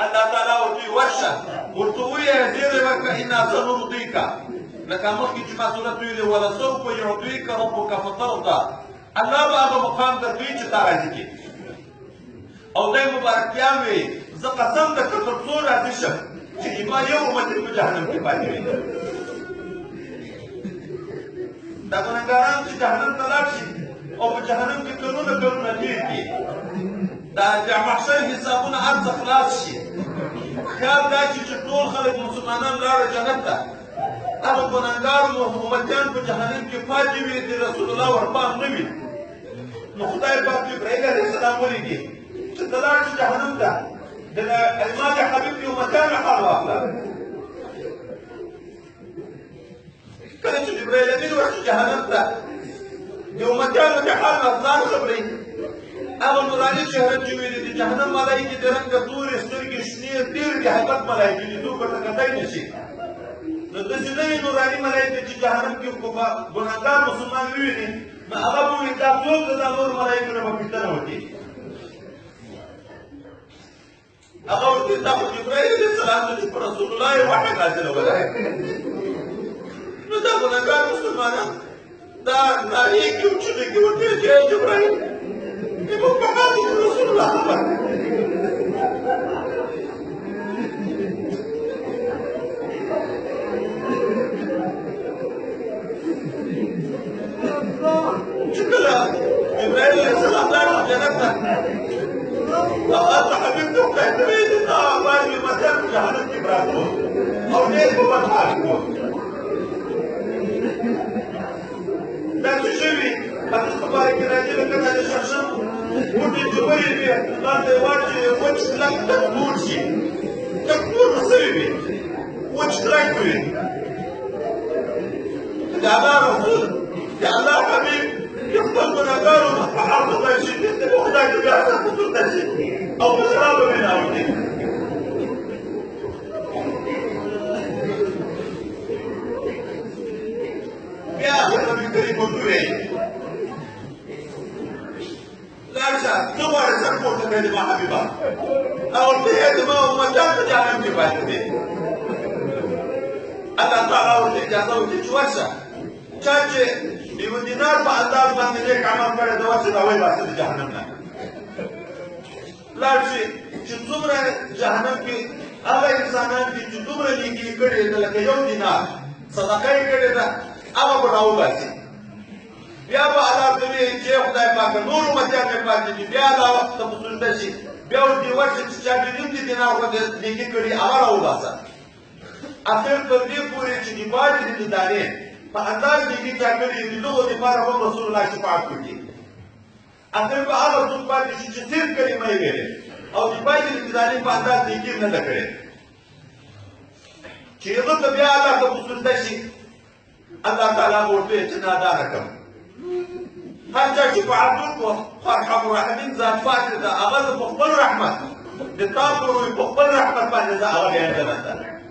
الله تعالی ورته ورشه ورته ووایه زیری ورکړه انا سنرضیک لکه مخکې چې ما صورت ویلې ولسوف یعطیک ربک فترضى الله به هغه مقام درکوي چې تا راضي کړي او دی مبارکتیا وي زه قسم درته تر څو راضي شم چې زما یو امت په جهنم کې پاتې وي دا ګناهګاران چې جهنم ته لاړ شي او په جهنم کې کلونه کلونه تېر کړي دا محشر حسابونه هر څه خلاص شي خیال دا چې ټول خلک مسلمانان لاړه جنت ته هغه ګناهګار امتیان په جهنم کې پاتې وي د رسول الله ورپام نه وي نو خدای پاک جبرائیل علیه السلام ولیږي چې ته لاړ شي جهنم ته د ما د حبیب د امتیانو حال واخله کله چې جبرائیل امین ورشي جهنم ته د امتیانو د حال نه ځان خبرې هغه نوراني شهرت چې ویلي د جهنم ملایکې د رنګه تورې سترګې شنې ډېر د حقیقت ملایکې لیدو ورته کتای نه شي نو داسې نوي نوراني ملایکې چې جهنم کې ګناهګار مسلمان وویني نو هغه به وایي دا څوک د دا نورو ملایکو نه به پوښتنه وکړي هغه ورته دا خو جبرائیل علیه السلام دی چې په رسول الله یې وحی نازلولی نو دا ګناهګار مسلمانان دا نارېږي او چغېږي ورته چې ای جبرائیل موږ په حال کې رسول الله خبر چې کله جبرائیل علیه السلام لاړ جنت ته او هلته حبیب ته خدای ته ویلي دا بعضې امتیان په جهنم کې پراته وو او ډېر په بد حال کې وو دا څه شوي حدیث مبارک کې راځي لکه دا د شړشم بوټي چې ویې وي هلته یې واچوي وچ کلک ډک نور شي ډک نور به سوي وي وچ کلک وي د الله رسول د الله حبیب د خپل ګناهګارو په حال خدای شي د خدای د بیا حضرت حضور ته شي او په سلام به مې راوړي بیا نبي کریم ورته وویل لاړ شه څه غواړې سر پورته کړې زما حبیبه او ورته یې زما امتیان په جهنم کې پاتې دي الله تعالی ورته اجازه ورکړي چې ورشه چا چې د یوه دینار په انداز باندې نیک عمل کړی دی ورشه دا وباسه د جهنم نه لاړ شي چې څومره جهنم کې هغه انسانان دي چې دومره نیکي یې کړې ده لکه یو دینار صدقه یې کړې ده هغه به راوباسي بیا به الله ورته وایي چې خدای پاکه نور امتیان مې پاتې دي بیا دا وخت ته به سجده شي بیا ورته ورشه چې چا د نیم دینار غوندې نیکي کړي هغه راوباسه اخر تر دې پورې چې د پاتې دي د دانې په انداز نیکي چا کړي د دغو دپاره هم رسول الله شفاعت وکړي اخر به هغه څوک پاتې شي چې صرف کلمه یې ویلې او د پاتې د دانې په انداز نیکي نه ده کړې چې هغه ته بیا الله ته به سجده شي الله تعالی به ورته وایي چې نادانه کړم هر چا شفاعت وکړو خو ارحم الراحمین ذات پاتې ده هغه زه په خپل رحمت د تا په خپل رحمت باندې زه هغه بیا جنت ته